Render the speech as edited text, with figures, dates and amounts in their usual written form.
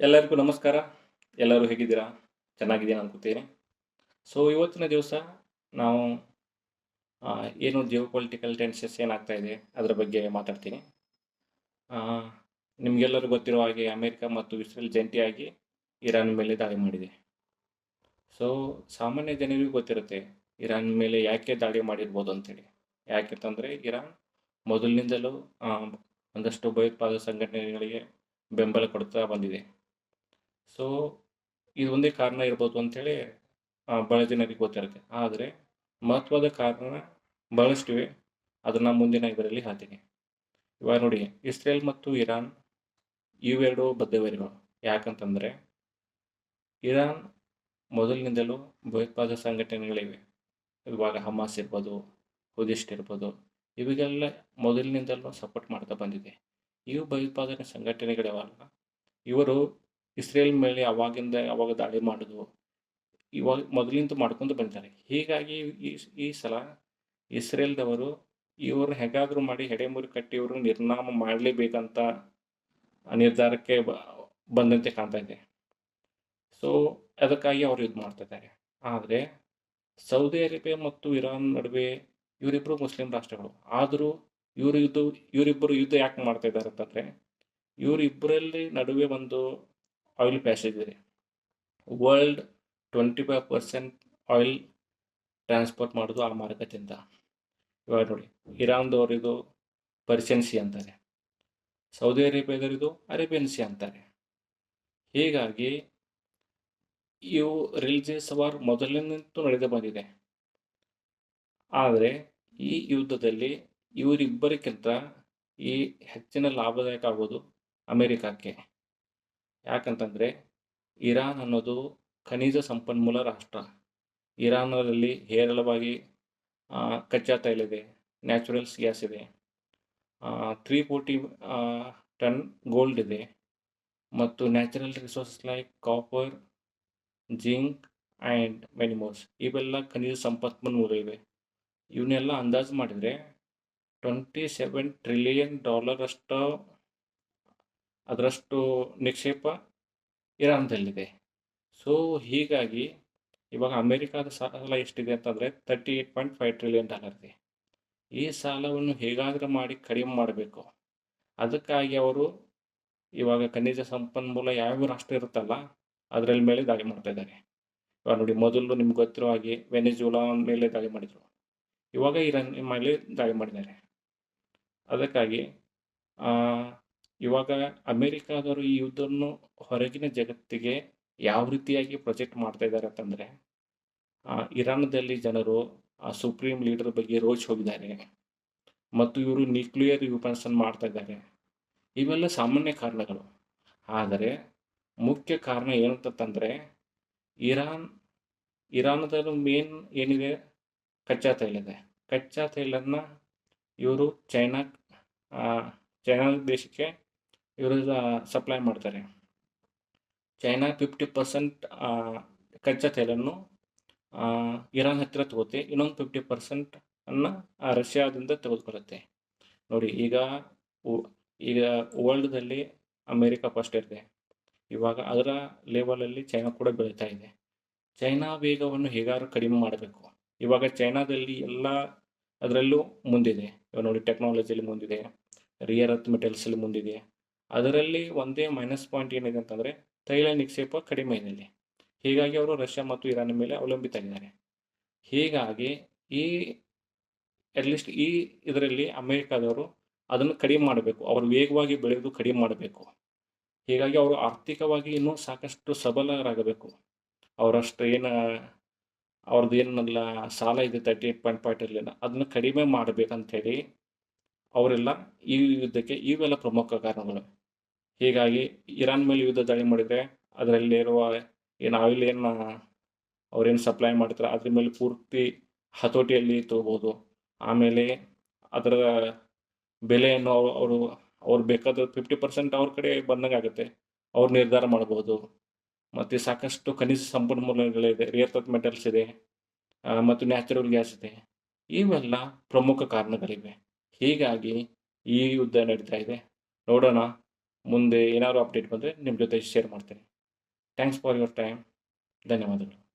ಎಲ್ಲರಿಗೂ ನಮಸ್ಕಾರ. ಎಲ್ಲರೂ ಹೇಗಿದ್ದೀರಾ? ಚೆನ್ನಾಗಿದ್ದೀರಾ ಅನ್ಕೋತೀನಿ. ಸೊ ಇವತ್ತಿನ ದಿವಸ ನಾವು ಏನು ಜಿಯೋ ಪೊಲಿಟಿಕಲ್ ಟೆನ್ಷನ್ಸ್ ಏನಾಗ್ತಾ ಇದೆ ಅದರ ಬಗ್ಗೆ ಮಾತಾಡ್ತೀನಿ. ನಿಮಗೆಲ್ಲರೂ ಗೊತ್ತಿರೋ ಹಾಗೆ ಅಮೆರಿಕ ಮತ್ತು ಇಸ್ರೇಲ್ ಜಂಟಿಯಾಗಿ ಇರಾನ್ ಮೇಲೆ ದಾಳಿ ಮಾಡಿದೆ. ಸೊ ಸಾಮಾನ್ಯ ಜನರಿಗೂ ಗೊತ್ತಿರುತ್ತೆ ಇರಾನ್ ಮೇಲೆ ಯಾಕೆ ದಾಳಿ ಮಾಡಿರ್ಬೋದು ಅಂತೇಳಿ. ಯಾಕೆಂತಂದರೆ ಇರಾನ್ ಮೊದಲಿನಿಂದಲೂ ಒಂದಷ್ಟು ಭಯೋತ್ಪಾದಕ ಸಂಘಟನೆಗಳಿಗೆ ಬೆಂಬಲ ಕೊಡ್ತಾ ಬಂದಿದೆ. ಸೊ ಇದು ಒಂದೇ ಕಾರಣ ಇರ್ಬೋದು ಅಂಥೇಳಿ ಭಾಳ ಜನರಿಗೆ ಗೊತ್ತಿರುತ್ತೆ. ಆದರೆ ಮಹತ್ವದ ಕಾರಣ ಭಾಳಷ್ಟಿವೆ. ಅದನ್ನು ಮುಂದಿನ ಇದರಲ್ಲಿ ಹೇಳ್ತೀನಿ. ಇವಾಗ ನೋಡಿ, ಇಸ್ರೇಲ್ ಮತ್ತು ಇರಾನ್ ಇವೆರಡು ಬದ್ಧವೈರಿಗಳು. ಯಾಕಂತಂದರೆ ಇರಾನ್ ಮೊದಲಿನಿಂದಲೂ ಭಯೋತ್ಪಾದಕ ಸಂಘಟನೆಗಳಿವೆ. ಇವಾಗ ಹಮಾಸ್ ಇರ್ಬೋದು, ಹುದಿಸ್ಟ್ ಇರ್ಬೋದು, ಇವಿಗೆಲ್ಲ ಮೊದಲಿನಿಂದಲೂ ಸಪೋರ್ಟ್ ಮಾಡ್ತಾ ಬಂದಿದೆ. ಇವು ಭಯೋತ್ಪಾದನೆ ಸಂಘಟನೆಗಳಿವಲ್ಲ, ಇವರು ಇಸ್ರೇಲ್ ಮೇಲೆ ಅವಾಗ ದಾಳಿ ಮಾಡೋದು ಇವಾಗ ಮೊದಲಿಂದ ಮಾಡ್ಕೊಂಡು ಬಂದಿದ್ದಾರೆ. ಹೀಗಾಗಿ ಈ ಸಲ ಇಸ್ರೇಲ್ದವರು ಇವ್ರನ್ನ ಹೇಗಾದರೂ ಮಾಡಿ ಹೆಡೆಮುರಿ ಕಟ್ಟಿ ಇವ್ರನ್ನ ನಿರ್ನಾಮ ಮಾಡಲೇಬೇಕಂತ ನಿರ್ಧಾರಕ್ಕೆ ಬಂದಂತೆ ಕಾಣ್ತಾ ಇದೆ. ಸೊ ಅದಕ್ಕಾಗಿ ಅವರು ಇದು ಮಾಡ್ತಾ ಇದ್ದಾರೆ. ಆದರೆ ಸೌದಿ ಅರೇಬಿಯಾ ಮತ್ತು ಇರಾನ್ ನಡುವೆ ಇವರಿಬ್ಬರು ಮುಸ್ಲಿಂ ರಾಷ್ಟ್ರಗಳು. ಆದರೂ ಇವರಿಬ್ಬರು ಯುದ್ಧ ಯಾಕೆ ಮಾಡ್ತಾ ಇದ್ದಾರೆ ಅಂತಂದರೆ, ಇವರಿಬ್ಬರಲ್ಲಿ ನಡುವೆ ಒಂದು ಆಯಿಲ್ ಪ್ಯಾಸೇಜ್ ಇದೆ. ವರ್ಲ್ಡ್ 25% ಆಯಿಲ್ ಟ್ರಾನ್ಸ್ಪೋರ್ಟ್ ಮಾಡೋದು ಆ ಮಾರ್ಗದಿಂದ. ಇವಾಗ ನೋಡಿ, ಇರಾನ್ದವ್ರಿದು ಪರ್ಷಿಯನ್ ಸಿ ಅಂತಾರೆ, ಸೌದಿ ಅರೇಬಿಯಾದವರಿದು ಅರೇಬಿಯನ್ ಸಿ ಅಂತಾರೆ. ಹೀಗಾಗಿ ಇವು ರಿಲಿಜಿಯಸ್ ವಾರ್ ಮೊದಲಿನಿಂದ ನಡೆದು ಬಂದಿದೆ. ಆದರೆ ಈ ಯುದ್ಧದಲ್ಲಿ ಇವರಿಬ್ಬರಿಗಿಂತ ಈ ಹೆಚ್ಚಿನ ಲಾಭದಾಯಕ ಆಗೋದು ಅಮೇರಿಕಕ್ಕೆ. ಯಾಕಂತಂದರೆ ಇರಾನ್ ಅನ್ನೋದು ಖನಿಜ ಸಂಪನ್ಮೂಲ ರಾಷ್ಟ್ರ. ಇರಾನಲ್ಲಿ ಹೇರಳವಾಗಿ ಕಚ್ಚಾ ತೈಲ ಇದೆ, ನ್ಯಾಚುರಲ್ಸ್ ಗ್ಯಾಸ್ ಇದೆ, 340 ಟನ್ ಗೋಲ್ಡ್ ಇದೆ, ಮತ್ತು natural resources like copper, zinc and many more ಇವೆಲ್ಲ ಖನಿಜ ಸಂಪನ್ಮೂಲ ಇವೆ. ಇವನ್ನೆಲ್ಲ ಅಂದಾಜು ಮಾಡಿದರೆ $27 ಟ್ರಿಲಿಯನ್ ಅದರಷ್ಟು ನಿಕ್ಷೇಪ ಇರಾನ್ದಲ್ಲಿದೆ. ಸೊ ಹೀಗಾಗಿ ಇವಾಗ ಅಮೇರಿಕಾದ ಸಾಲ ಎಷ್ಟಿದೆ ಅಂತಂದರೆ $38.5 ಟ್ರಿಲಿಯನ್ ಇದೆ. ಈ ಸಾಲವನ್ನು ಹೇಗಾದರೂ ಮಾಡಿ ಕಡಿಮೆ ಮಾಡಬೇಕು. ಅದಕ್ಕಾಗಿ ಅವರು ಇವಾಗ ಖನಿಜ ಸಂಪನ್ಮೂಲ ಯಾವ ರಾಷ್ಟ್ರ ಇರುತ್ತಲ್ಲ ಅದರಲ್ಲಿ ಮೇಲೆ ದಾಳಿ ಮಾಡ್ತಾ ಇದ್ದಾರೆ. ಇವಾಗ ನೋಡಿ, ಮೊದಲು ನಿಮ್ಗೆ ಗೊತ್ತಿರೋ ಹಾಗೆ ವೆನೆಜುಲಾ ಮೇಲೆ ದಾಳಿ ಮಾಡಿದರು. ಇವಾಗ ಇರಾನ್ ಮೇಲೆ ದಾಳಿ ಮಾಡಿದ್ದಾರೆ. ಅದಕ್ಕಾಗಿ ಇವಾಗ ಅಮೇರಿಕಾದವರು ಈ ಯುದ್ಧವನ್ನು ಹೊರಗಿನ ಜಗತ್ತಿಗೆ ಯಾವ ರೀತಿಯಾಗಿ ಪ್ರೊಜೆಕ್ಟ್ ಮಾಡ್ತಾ ಇದ್ದಾರೆ ಅಂತಂದರೆ, ಇರಾನ್ದಲ್ಲಿ ಜನರು ಸುಪ್ರೀಂ ಲೀಡರ್ ಬಗ್ಗೆ ರೋಚ್ ಹೋಗಿದ್ದಾರೆ ಮತ್ತು ಇವರು ನ್ಯೂಕ್ಲಿಯರ್ ವೆಪನ್ಸನ್ನು ಮಾಡ್ತಾ ಇದ್ದಾರೆ. ಇವೆಲ್ಲ ಸಾಮಾನ್ಯ ಕಾರಣಗಳು. ಆದರೆ ಮುಖ್ಯ ಕಾರಣ ಏನಂತಂದರೆ ಇರಾನದಲ್ಲಿ ಮೇನ್ ಏನಿದೆ, ಕಚ್ಚಾ ತೈಲ ಇದೆ. ಕಚ್ಚಾ ತೈಲನ ಇವರು ಚೈನಾ ದೇಶಕ್ಕೆ ಇವರು ಸಪ್ಲೈ ಮಾಡ್ತಾರೆ. ಚೈನಾ 50% ಕಚ್ಚಾ ತೈಲನ್ನು ಇರಾನ್ ಹತ್ತಿರ ತಗೋತೆ, ಇನ್ನೊಂದು 50% ರಷ್ಯಾದಿಂದ ತೆಗೆದುಕೊಳ್ಳುತ್ತೆ. ನೋಡಿ, ಈಗ ವರ್ಲ್ಡ್ದಲ್ಲಿ ಅಮೇರಿಕಾ ಫಸ್ಟ್ ಇರುತ್ತೆ. ಇವಾಗ ಅದರ ಲೆವೆಲಲ್ಲಿ ಚೈನಾ ಕೂಡ ಬೆಳೀತಾ ಇದೆ. ಚೈನಾ ವೇಗವನ್ನು ಹೇಗಾದ್ರೂ ಕಡಿಮೆ ಮಾಡಬೇಕು. ಇವಾಗ ಚೈನಾದಲ್ಲಿ ಎಲ್ಲ ಅದರಲ್ಲೂ ಮುಂದಿದೆ. ಇವಾಗ ನೋಡಿ, ಟೆಕ್ನಾಲಜಿಯಲ್ಲಿ ಮುಂದಿದೆ, ರಿಯರ್ ಅರ್ತ್ ಮೆಟಲ್ಸಲ್ಲಿ ಮುಂದಿದೆ. ಅದರಲ್ಲಿ ಒಂದೇ ಮೈನಸ್ ಪಾಯಿಂಟ್ ಏನಿದೆ ಅಂತಂದರೆ ತೈಲ ನಿಕ್ಷೇಪ ಕಡಿಮೆ ಇದೆ ಇಲ್ಲಿ. ಹೀಗಾಗಿ ಅವರು ರಷ್ಯಾ ಮತ್ತು ಇರಾನ್ ಮೇಲೆ ಅವಲಂಬಿತರಾಗಿದ್ದಾರೆ. ಹೀಗಾಗಿ ಅಟ್ಲೀಸ್ಟ್ ಈ ಇದರಲ್ಲಿ ಅಮೇರಿಕಾದವರು ಅದನ್ನು ಕಡಿಮೆ ಮಾಡಬೇಕು. ಅವರು ವೇಗವಾಗಿ ಬೆಳೆಯೋದು ಕಡಿಮೆ ಮಾಡಬೇಕು. ಹೀಗಾಗಿ ಅವರು ಆರ್ಥಿಕವಾಗಿ ಇನ್ನೂ ಸಾಕಷ್ಟು ಸಬಲರಾಗಬೇಕು. ಅವರಷ್ಟು ಅವ್ರದ್ದು ಏನಲ್ಲ ಸಾಲ ಇದೆ 38.5 ಟ್ರಿಲಿಯನ್, ಅದನ್ನು ಕಡಿಮೆ ಮಾಡಬೇಕಂಥೇಳಿ ಅವರೆಲ್ಲ ಈ ಯುದ್ಧಕ್ಕೆ ಇವೆಲ್ಲ ಪ್ರಮುಖ ಕಾರಣಗಳು. ಹೀಗಾಗಿ ಇರಾನ್ ಮೇಲೆ ಯುದ್ಧ ದಾಳಿ ಮಾಡಿದರೆ ಅದರಲ್ಲಿರುವ ಆಯಿಲ್ ಅವ್ರೇನು ಸಪ್ಲೈ ಮಾಡ್ತಾರೆ ಅದ್ರ ಮೇಲೆ ಪೂರ್ತಿ ಹತೋಟಿಯಲ್ಲಿ ತಗೋಬೋದು. ಆಮೇಲೆ ಅದರ ಬೆಲೆಯನ್ನು ಅವ್ರು ಬೇಕಾದ 50% ಅವ್ರ ಕಡೆ ಬಂದಂಗೆ ಆಗುತ್ತೆ. ಅವ್ರು ನಿರ್ಧಾರ ಮಾಡ್ಬೋದು. ಮತ್ತು ಸಾಕಷ್ಟು ಖನಿಜ ಸಂಪನ್ಮೂಲಗಳಿದೆ, ರಿಯರ್ ಅರ್ತ್ ಮೆಟಲ್ಸ್ ಇದೆ, ಮತ್ತು ನ್ಯಾಚುರಲ್ ಗ್ಯಾಸ್ ಇದೆ. ಇವೆಲ್ಲ ಪ್ರಮುಖ ಕಾರಣಗಳಿವೆ. ಹೀಗಾಗಿ ಈ ಯುದ್ಧ ನಡೀತಾ ಇದೆ. ನೋಡೋಣ ಮುಂದೆ ಏನಾದ್ರು ಅಪ್ಡೇಟ್ ಬಂದರೆ ನಿಮ್ಮ ಜೊತೆ ಶೇರ್ ಮಾಡ್ತೀನಿ. Thanks for your time. ಧನ್ಯವಾದಗಳು.